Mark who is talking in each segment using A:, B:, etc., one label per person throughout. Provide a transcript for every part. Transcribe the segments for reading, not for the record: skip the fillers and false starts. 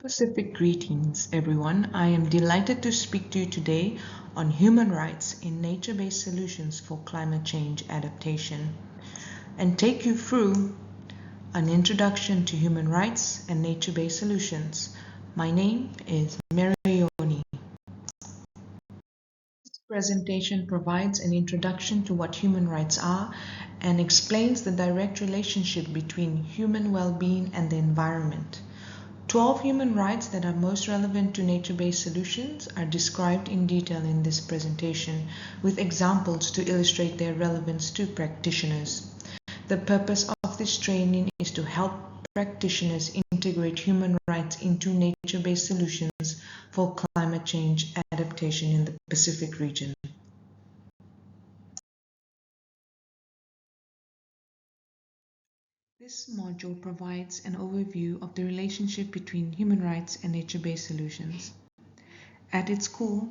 A: Pacific greetings, everyone. I am delighted to speak to you today on human rights in nature-based solutions for climate change adaptation and take you through an introduction to human rights and nature-based solutions. My name is Marioni. This presentation provides an introduction to what human rights are and explains the direct relationship between human well-being and the environment. 12 human rights that are most relevant to nature-based solutions are described in detail in this presentation, with examples to illustrate their relevance to practitioners. The purpose of this training is to help practitioners integrate human rights into nature-based solutions for climate change adaptation in the Pacific region. This module provides an overview of the relationship between human rights and nature-based solutions. At its core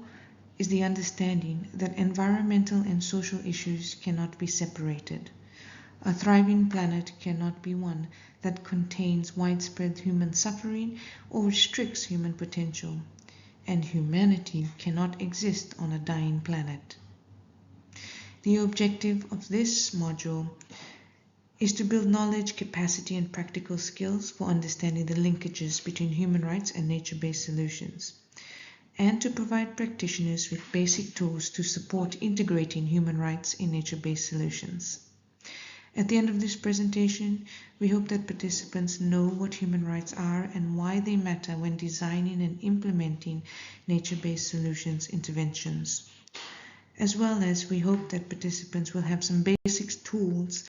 A: is the understanding that environmental and social issues cannot be separated. A thriving planet cannot be one that contains widespread human suffering or restricts human potential, and humanity cannot exist on a dying planet. The objective of this module is to build knowledge, capacity, and practical skills for understanding the linkages between human rights and nature-based solutions, and to provide practitioners with basic tools to support integrating human rights in nature-based solutions. At the end of this presentation, we hope that participants know what human rights are and why they matter when designing and implementing nature-based solutions interventions. As well as we hope that participants will have some basic tools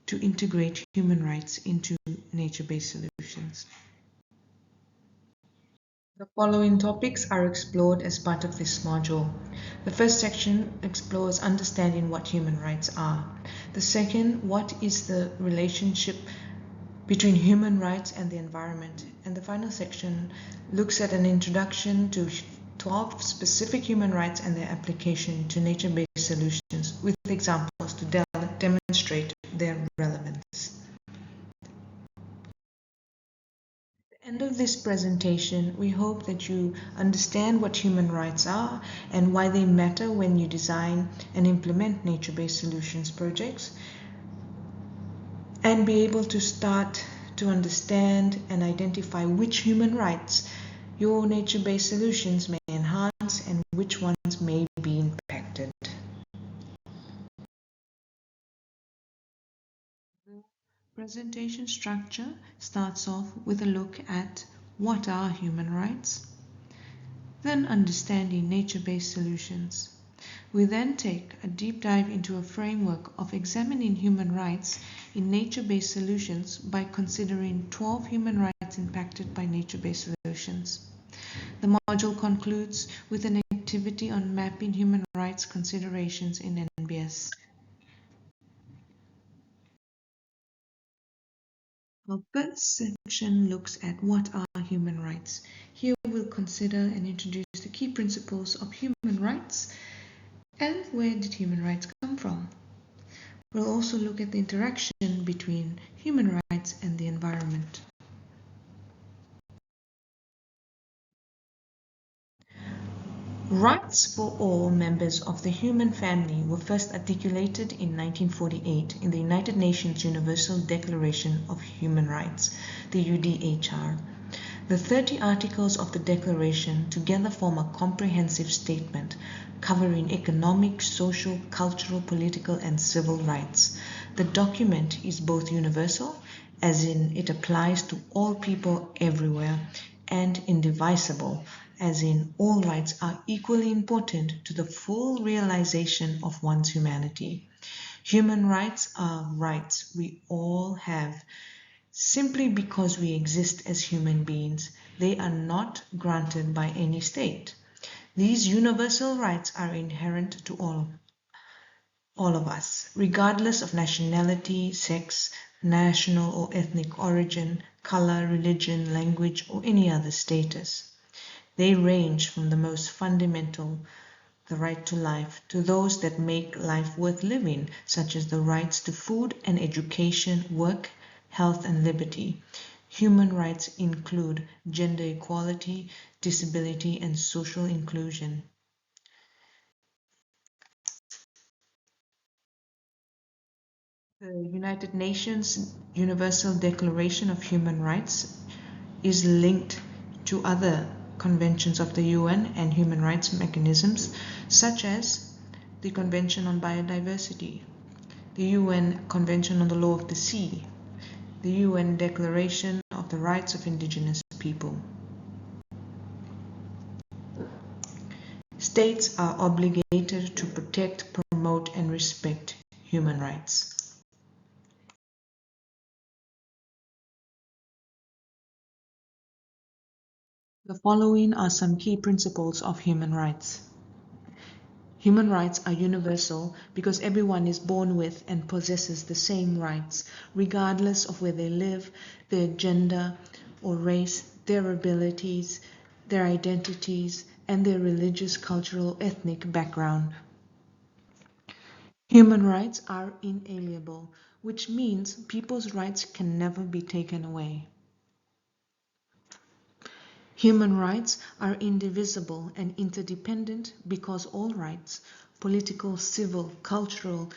A: to integrate human rights into nature-based solutions. The following topics are explored as part of this module. The first section explores understanding what human rights are. The second, what is the relationship between human rights and the environment. And the final section looks at an introduction to 12 specific human rights and their application to nature-based solutions with examples to demonstrate their relevance. At the end of this presentation, we hope that you understand what human rights are and why they matter when you design and implement nature-based solutions projects, and be able to start to understand and identify which human rights your nature-based solutions may enhance and which ones may be impacted. Presentation structure starts off with a look at what are human rights, then understanding nature-based solutions. We then take a deep dive into a framework of examining human rights in nature-based solutions by considering 12 human rights impacted by nature-based solutions. The module concludes with an activity on mapping human rights considerations in NbS. Our first section looks at what are human rights. Here we'll consider and introduce the key principles of human rights and where did human rights come from. We'll also look at the interaction between human rights and the environment. Rights for all members of the human family were first articulated in 1948 in the United Nations Universal Declaration of Human Rights, the UDHR. The 30 articles of the Declaration together form a comprehensive statement covering economic, social, cultural, political, and civil rights. The document is both universal, as in it applies to all people everywhere, and indivisible, as in all rights are equally important to the full realization of one's humanity. Human rights are rights we all have. Simply because we exist as human beings, they are not granted by any state. These universal rights are inherent to all of us, regardless of nationality, sex, national or ethnic origin, color, religion, language, or any other status. They range from the most fundamental, the right to life, to those that make life worth living, such as the rights to food and education, work, health, and liberty. Human rights include gender equality, disability, and social inclusion. The United Nations Universal Declaration of Human Rights is linked to other conventions of the UN and human rights mechanisms, such as the Convention on Biodiversity, the UN Convention on the Law of the Sea, the UN Declaration of the Rights of Indigenous People. States are obligated to protect, promote, and respect human rights. The following are some key principles of human rights. Human rights are universal because everyone is born with and possesses the same rights, regardless of where they live, their gender or race, their abilities, their identities, and their religious, cultural, ethnic background. Human rights are inalienable, which means people's rights can never be taken away. Human rights are indivisible and interdependent because all rights, political, civil, cultural,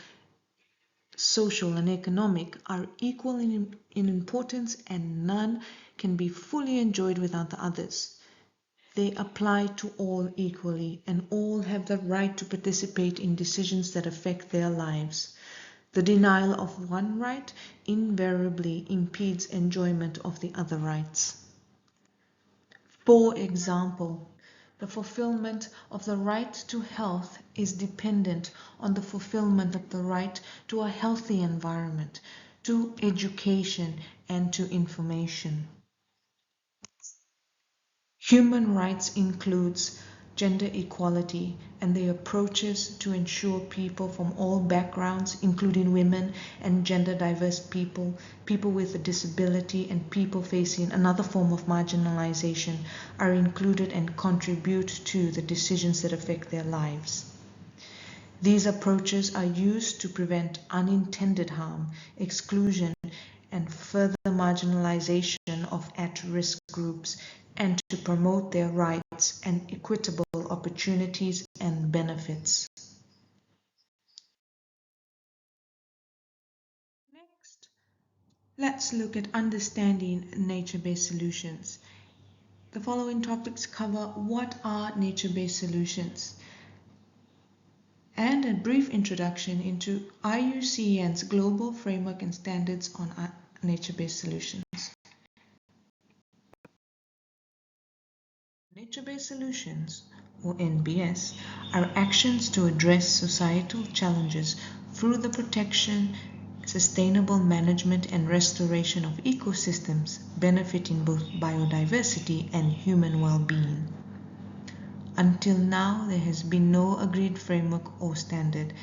A: social, and economic, are equal in importance and none can be fully enjoyed without the others. They apply to all equally and all have the right to participate in decisions that affect their lives. The denial of one right invariably impedes enjoyment of the other rights. For example, the fulfillment of the right to health is dependent on the fulfillment of the right to a healthy environment, to education, and to information. Human rights includes gender equality and the approaches to ensure people from all backgrounds, including women and gender diverse people, people with a disability, and people facing another form of marginalization are included and contribute to the decisions that affect their lives. These approaches are used to prevent unintended harm, exclusion, and further marginalization of at-risk groups and to promote their rights and equitable opportunities and benefits. Next, let's look at understanding nature-based solutions. The following topics cover what are nature-based solutions and a brief introduction into IUCN's global framework and standards on nature-based solutions. Nature-based solutions, or NbS, are actions to address societal challenges through the protection, sustainable management, and restoration of ecosystems, benefiting both biodiversity and human well-being. Until now, there has been no agreed framework or standard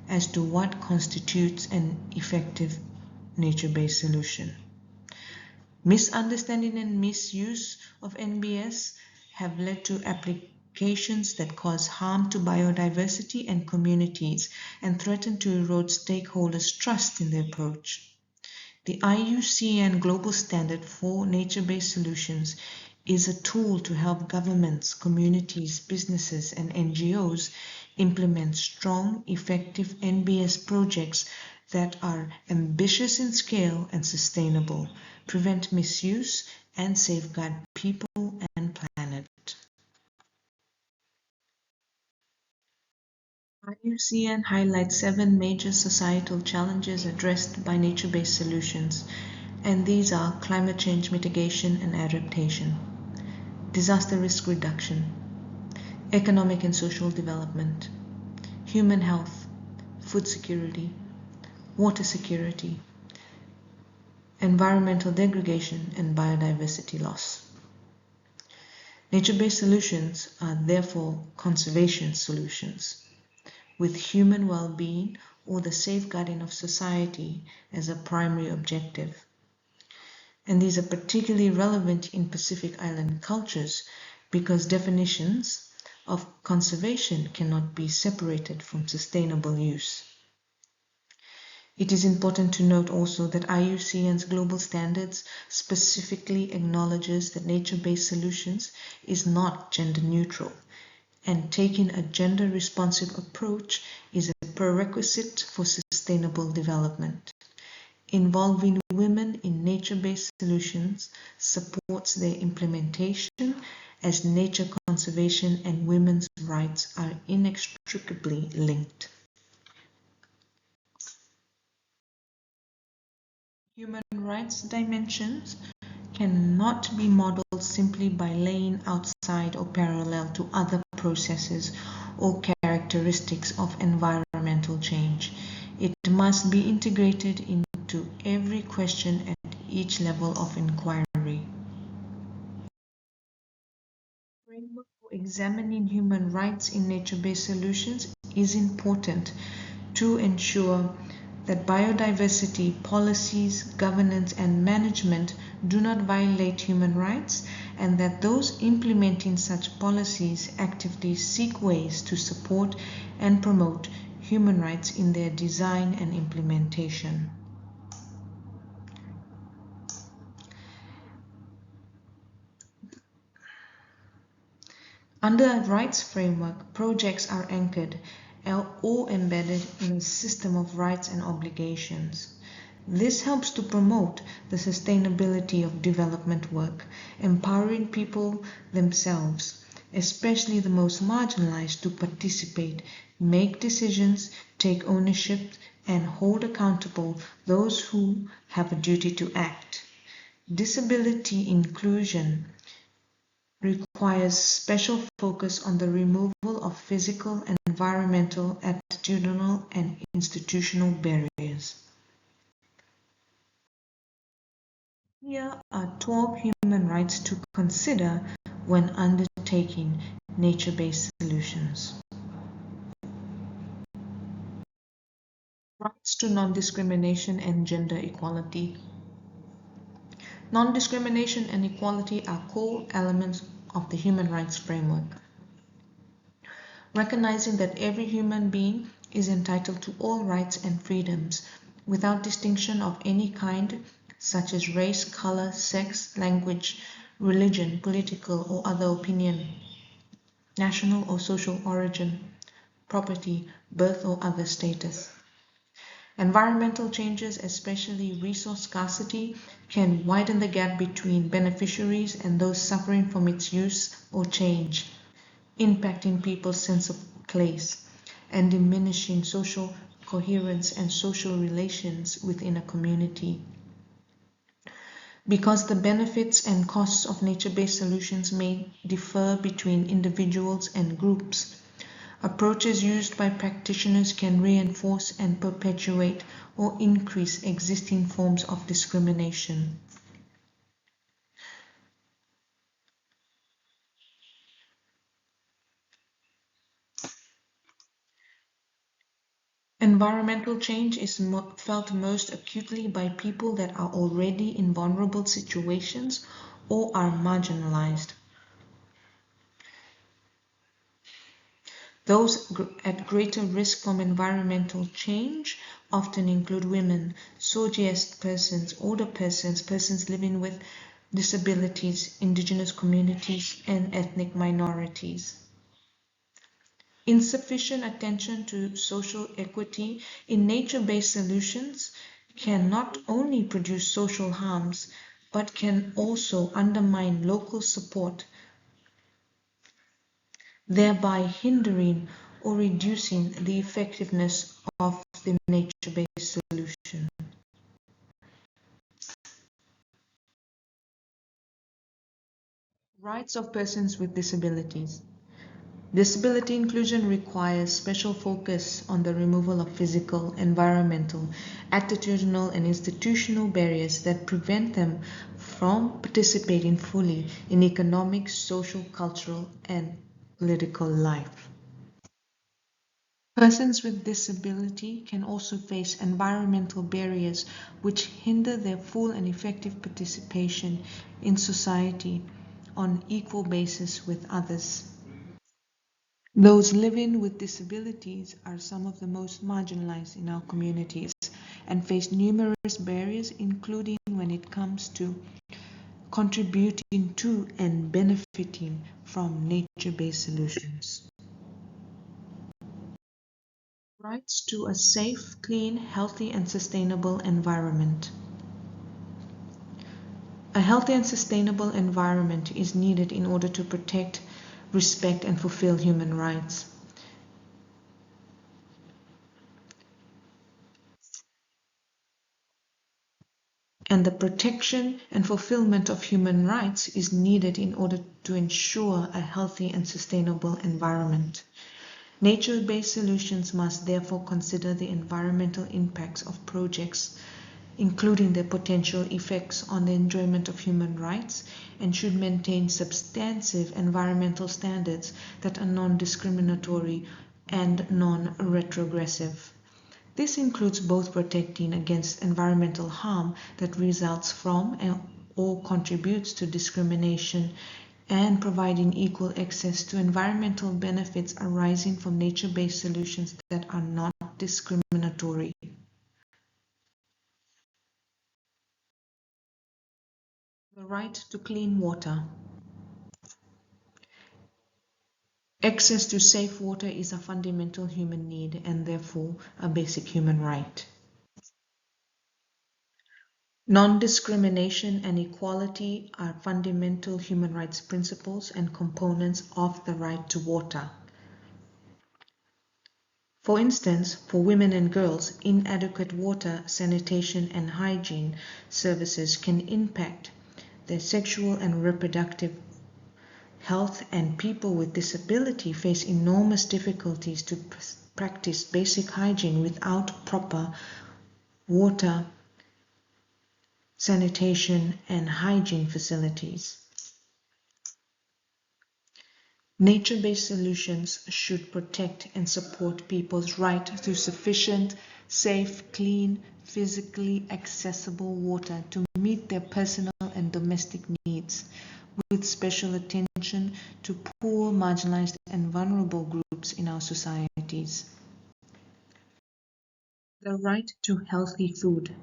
A: as to what constitutes an effective nature-based solution. Misunderstanding and misuse of NbS have led to applications that cause harm to biodiversity and communities and threaten to erode stakeholders' trust in the approach. The IUCN Global Standard for Nature-Based Solutions is a tool to help governments, communities, businesses, and NGOs implement strong, effective NbS projects that are ambitious in scale and sustainable, prevent misuse, and safeguard people and planet. IUCN highlights 7 major societal challenges addressed by nature-based solutions, and these are climate change mitigation and adaptation, disaster risk reduction, economic and social development, human health, food security, water security, environmental degradation, and biodiversity loss. Nature-based solutions are therefore conservation solutions, with human well-being or the safeguarding of society as a primary objective. And these are particularly relevant in Pacific Island cultures because definitions of conservation cannot be separated from sustainable use. It is important to note also that IUCN's global standards specifically acknowledges that nature-based solutions is not gender neutral, and taking a gender-responsive approach is a prerequisite for sustainable development. Involving women in nature-based solutions supports their implementation, as nature conservation and women's rights are inextricably linked. Human rights dimensions cannot be modeled simply by laying outside or parallel to other processes or characteristics of environmental change. It must be integrated into every question at each level of inquiry. Framework for examining human rights in nature-based solutions is important to ensure that biodiversity policies, governance, and management do not violate human rights, and that those implementing such policies actively seek ways to support and promote human rights in their design and implementation. Under a rights framework, projects are anchored or embedded in a system of rights and obligations. This helps to promote the sustainability of development work, empowering people themselves, especially the most marginalized, to participate, make decisions, take ownership, and hold accountable those who have a duty to act. Disability inclusion requires special focus on the removal of physical, environmental, attitudinal, and institutional barriers. Here are 12 human rights to consider when undertaking nature-based solutions. Rights to non-discrimination and gender equality. Non-discrimination and equality are core elements of the human rights framework. Recognizing that every human being is entitled to all rights and freedoms without distinction of any kind, such as race, color, sex, language, religion, political or other opinion, national or social origin, property, birth or other status. Environmental changes, especially resource scarcity, can widen the gap between beneficiaries and those suffering from its use or change, impacting people's sense of place and diminishing social coherence and social relations within a community. Because the benefits and costs of nature-based solutions may differ between individuals and groups, approaches used by practitioners can reinforce and perpetuate or increase existing forms of discrimination. Environmental change is felt most acutely by people that are already in vulnerable situations or are marginalized. Those at greater risk from environmental change often include women, SOGIEST persons, older persons, persons living with disabilities, indigenous communities, and ethnic minorities. Insufficient attention to social equity in nature-based solutions can not only produce social harms, but can also undermine local support, thereby hindering or reducing the effectiveness of the nature-based solution. Rights of persons with disabilities. Disability inclusion requires special focus on the removal of physical, environmental, attitudinal, and institutional barriers that prevent them from participating fully in economic, social, cultural, and political life. Persons with disability can also face environmental barriers which hinder their full and effective participation in society on equal basis with others. Those living with disabilities are some of the most marginalized in our communities, and face numerous barriers, including when it comes to contributing to and benefiting from nature-based solutions. Rights to a safe, clean, healthy, and sustainable environment. A healthy and sustainable environment is needed in order to protect, respect, and fulfill human rights. And the protection and fulfillment of human rights is needed in order to ensure a healthy and sustainable environment. Nature-based solutions must therefore consider the environmental impacts of projects, including their potential effects on the enjoyment of human rights, and should maintain substantive environmental standards that are non-discriminatory and non-retrogressive. This includes both protecting against environmental harm that results from or contributes to discrimination and providing equal access to environmental benefits arising from nature-based solutions that are not discriminatory. The right to clean water. Access to safe water is a fundamental human need and therefore a basic human right. Non-discrimination and equality are fundamental human rights principles and components of the right to water. For instance, for women and girls, inadequate water, sanitation, and hygiene services can impact their sexual and reproductive health, and people with disability face enormous difficulties to practice basic hygiene without proper water, sanitation, and hygiene facilities. Nature-based solutions should protect and support people's right to sufficient, safe, clean, physically accessible water to meet their personal and domestic needs, with special attention to poor, marginalized, and vulnerable groups in our societies. The right to healthy food.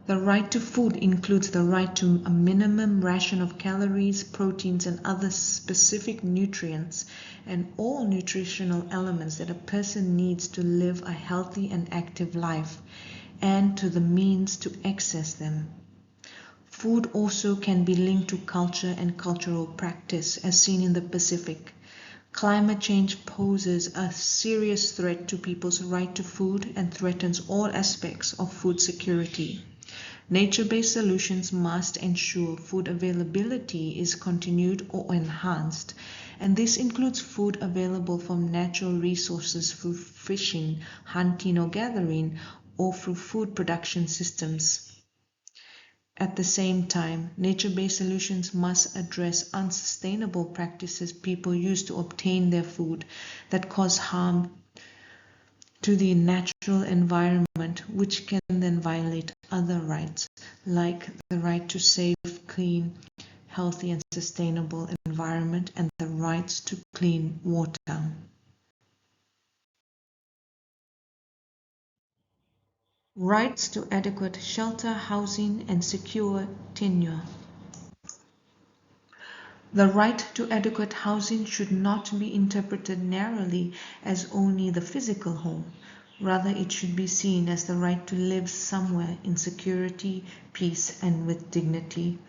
A: The right to food includes the right to a minimum ration of calories, proteins, and other specific nutrients, and all nutritional elements that a person needs to live a healthy and active life, and to the means to access them. Food also can be linked to culture and cultural practice, as seen in the Pacific. Climate change poses a serious threat to people's right to food and threatens all aspects of food security. Nature-based solutions must ensure food availability is continued or enhanced, and this includes food available from natural resources through fishing, hunting, or gathering, or through food production systems. At the same time, nature-based solutions must address unsustainable practices people use to obtain their food that cause harm to the natural environment, which can then violate other rights, like the right to safe, clean, healthy, and sustainable environment, and the rights to clean water. Rights to adequate shelter, housing, and secure tenure. The right to adequate housing should not be interpreted narrowly as only the physical home. Rather, it should be seen as the right to live somewhere in security, peace, and with dignity.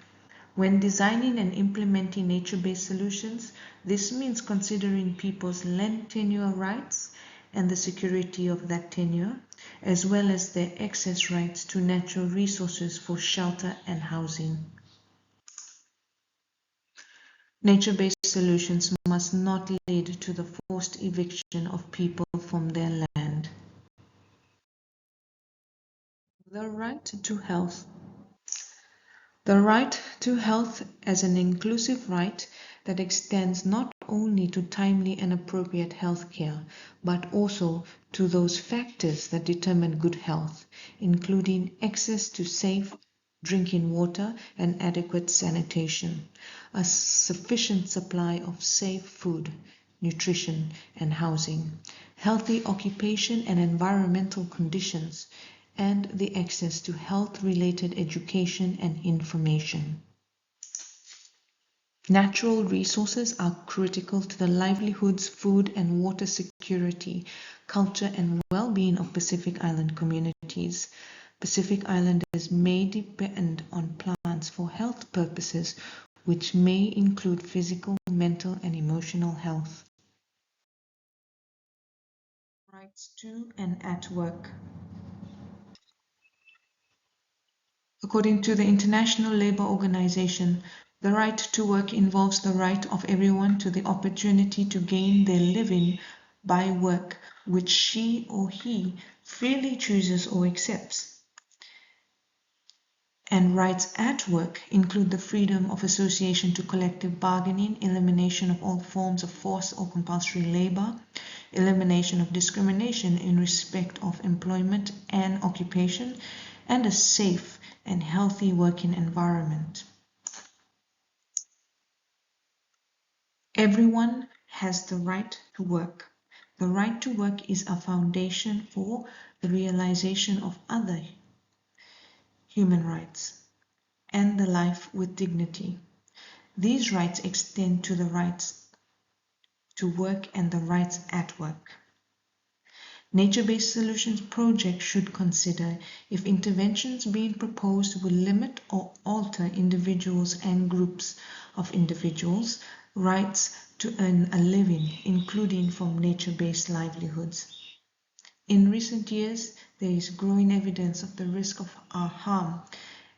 A: When designing and implementing nature-based solutions, this means considering people's land tenure rights and the security of that tenure, as well as their access rights to natural resources for shelter and housing. Nature-based solutions must not lead to the forced eviction of people from their land. The right to health. The right to health as an inclusive right that extends not only to timely and appropriate health care, but also to those factors that determine good health, including access to safe drinking water and adequate sanitation, a sufficient supply of safe food, nutrition, and housing, healthy occupation and environmental conditions, and the access to health-related education and information. Natural resources are critical to the livelihoods, food and water security, culture and well-being of Pacific Island communities. Pacific Islanders may depend on plants for health purposes, which may include physical, mental and emotional health. Rights to and at work. According to the International Labour Organization, the right to work involves the right of everyone to the opportunity to gain their living by work which she or he freely chooses or accepts. And rights at work include the freedom of association to collective bargaining, elimination of all forms of forced or compulsory labor, elimination of discrimination in respect of employment and occupation, and a safe and healthy working environment. Everyone has the right to work. The right to work is a foundation for the realization of other human rights and the life with dignity. These rights extend to the rights to work and the rights at work. Nature-based solutions projects should consider if interventions being proposed will limit or alter individuals and groups of individuals' rights to earn a living, including from nature-based livelihoods. In recent years, there is growing evidence of the risk of harm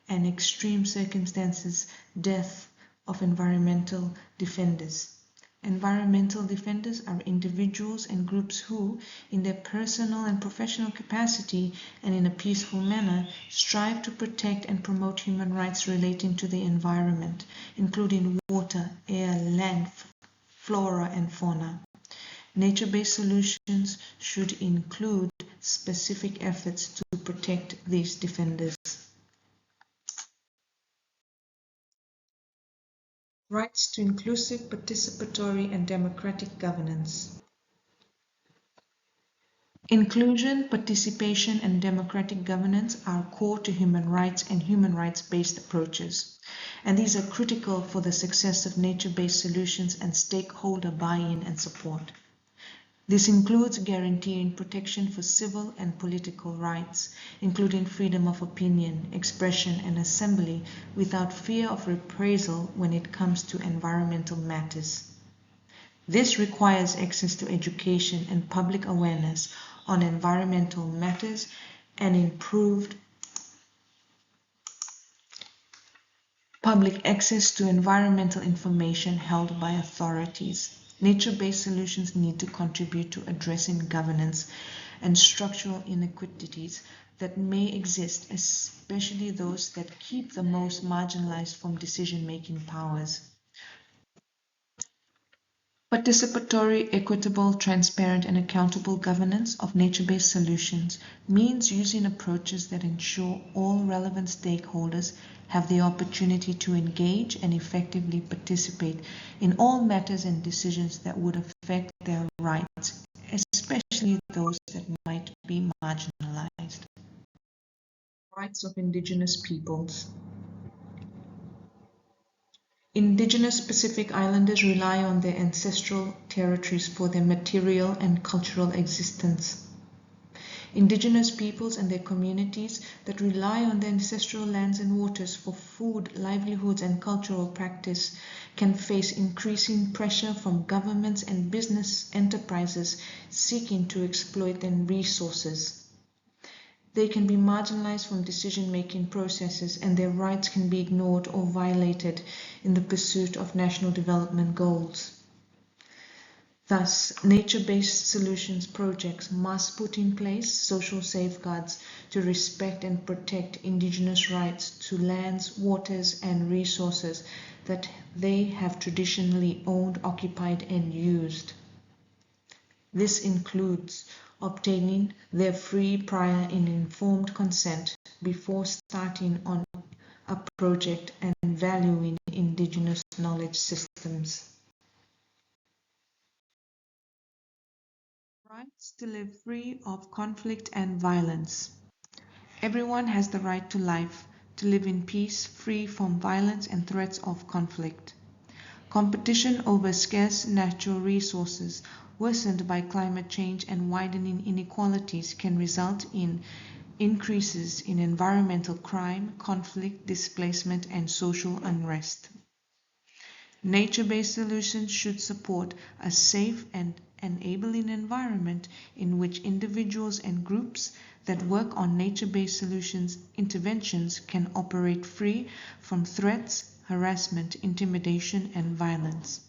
A: and extreme circumstances, death of environmental defenders. Environmental defenders are individuals and groups who, in their personal and professional capacity and in a peaceful manner, strive to protect and promote human rights relating to the environment, including water, air, land, flora, and fauna. Nature-based solutions should include specific efforts to protect these defenders. Rights to inclusive, participatory, and democratic governance. Inclusion, participation, and democratic governance are core to human rights and human rights-based approaches, and these are critical for the success of nature-based solutions and stakeholder buy-in and support. This includes guaranteeing protection for civil and political rights, including freedom of opinion, expression, and assembly without fear of reprisal when it comes to environmental matters. This requires access to education and public awareness on environmental matters and improved public access to environmental information held by authorities. Nature-based solutions need to contribute to addressing governance and structural inequities that may exist, especially those that keep the most marginalized from decision-making powers. Participatory, equitable, transparent, and accountable governance of nature-based solutions means using approaches that ensure all relevant stakeholders have the opportunity to engage and effectively participate in all matters and decisions that would affect their rights, especially those that might be marginalized. Rights of Indigenous peoples. Indigenous Pacific Islanders rely on their ancestral territories for their material and cultural existence. Indigenous peoples and their communities that rely on their ancestral lands and waters for food, livelihoods, and cultural practice can face increasing pressure from governments and business enterprises seeking to exploit their resources. They can be marginalized from decision-making processes and their rights can be ignored or violated in the pursuit of national development goals. Thus, nature-based solutions projects must put in place social safeguards to respect and protect Indigenous rights to lands, waters, and resources that they have traditionally owned, occupied, and used. This includes obtaining their free, prior, and informed consent before starting on a project and valuing Indigenous knowledge systems. Rights to live free of conflict and violence. Everyone has the right to life, to live in peace, free from violence and threats of conflict. Competition over scarce natural resources, worsened by climate change and widening inequalities, can result in increases in environmental crime, conflict, displacement, and social unrest. Nature-based solutions should support a safe and enabling environment in which individuals and groups that work on nature-based solutions interventions can operate free from threats, harassment, intimidation, and violence.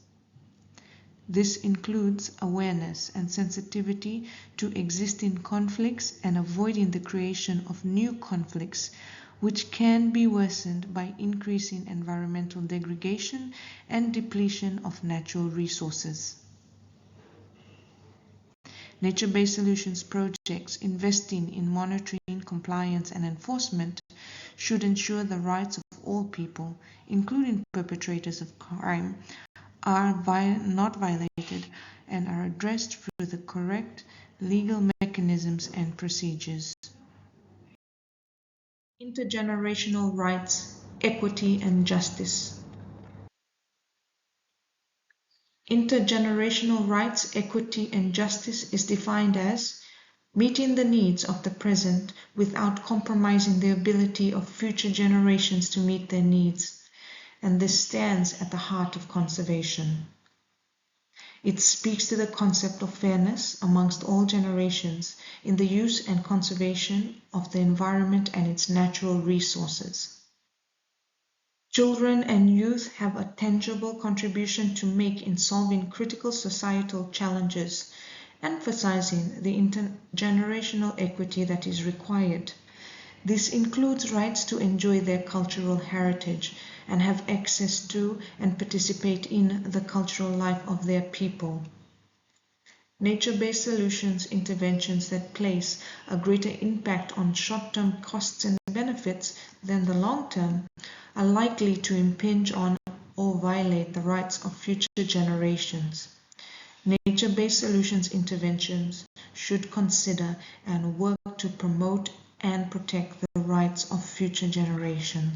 A: This includes awareness and sensitivity to existing conflicts and avoiding the creation of new conflicts, which can be worsened by increasing environmental degradation and depletion of natural resources. Nature-based solutions projects investing in monitoring, compliance, and enforcement should ensure the rights of all people, including perpetrators of crime, are not violated and are addressed through the correct legal mechanisms and procedures. Intergenerational rights, equity, and justice. Intergenerational rights, equity, and justice is defined as meeting the needs of the present without compromising the ability of future generations to meet their needs, and this stands at the heart of conservation. It speaks to the concept of fairness amongst all generations in the use and conservation of the environment and its natural resources. Children and youth have a tangible contribution to make in solving critical societal challenges, emphasizing the intergenerational equity that is required. This includes rights to enjoy their cultural heritage and have access to and participate in the cultural life of their people. Nature-based solutions interventions that place a greater impact on short-term costs and benefits than the long-term are likely to impinge on or violate the rights of future generations. Nature-based solutions interventions should consider and work to promote and protect the rights of future generations.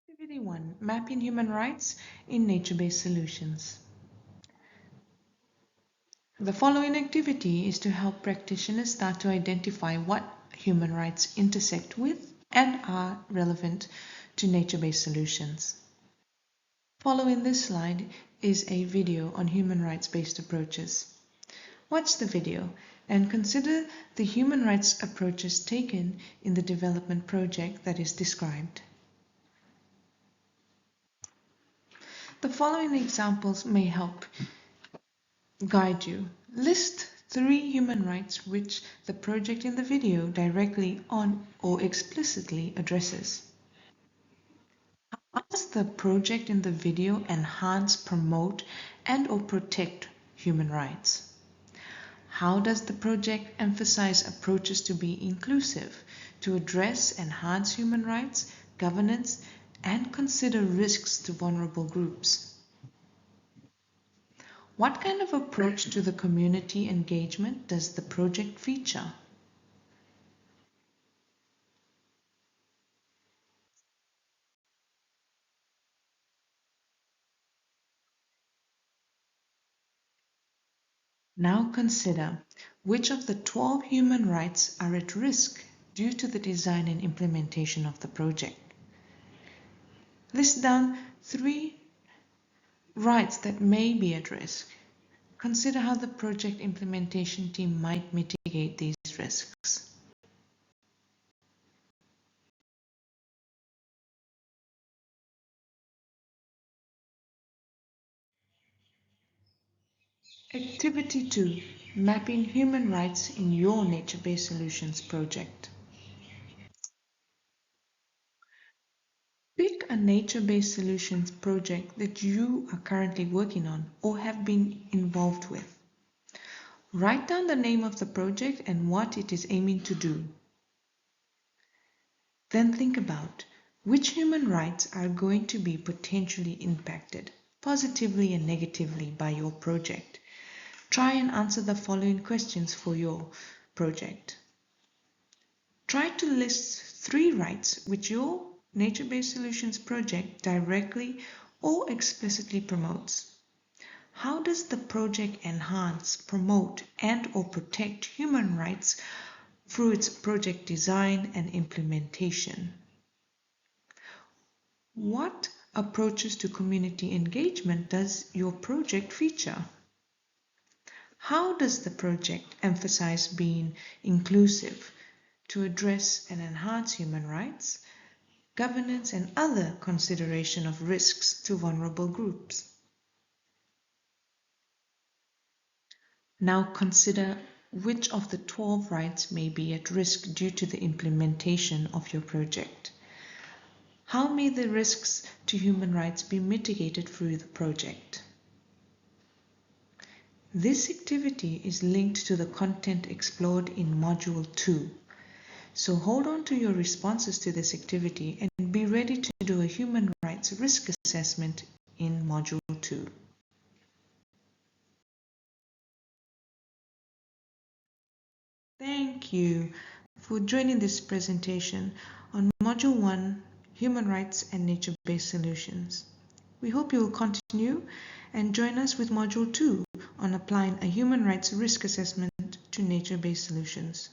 A: Activity 1. Mapping human rights in nature-based solutions. The following activity is to help practitioners start to identify what human rights intersect with and are relevant to nature-based solutions. Following this slide is a video on human rights-based approaches. Watch the video and consider the human rights approaches taken in the development project that is described. The following examples may help guide you. List 3 human rights which the project in the video directly on or explicitly addresses. How does the project in the video enhance, promote, and or protect human rights? How does the project emphasize approaches to be inclusive, to address, enhance human rights, governance, and consider risks to vulnerable groups? What kind of approach to the community engagement does the project feature? Now consider which of the 12 human rights are at risk due to the design and implementation of the project. List down 3 rights that may be at risk. Consider how the project implementation team might mitigate these risks. Activity 2. Mapping human rights in your nature-based solutions project. Pick a nature-based solutions project that you are currently working on or have been involved with. Write down the name of the project and what it is aiming to do. Then think about which human rights are going to be potentially impacted. positively and negatively by your project. Try and answer the following questions for your project. Try to list 3 rights which your nature-based solutions project directly or explicitly promotes. How does the project enhance, promote, and/or protect human rights through its project design and implementation? What approaches to community engagement does your project feature? How does the project emphasize being inclusive to address and enhance human rights, governance, and other consideration of risks to vulnerable groups? Now consider which of the 12 rights may be at risk due to the implementation of your project. How may the risks to human rights be mitigated through the project? This activity is linked to the content explored in Module 2. So hold on to your responses to this activity and be ready to do a human rights risk assessment in Module 2. Thank you for joining this presentation on Module 1, Human Rights and Nature-Based Solutions. We hope you will continue and join us with Module 2 on applying a human rights risk assessment to nature-based solutions.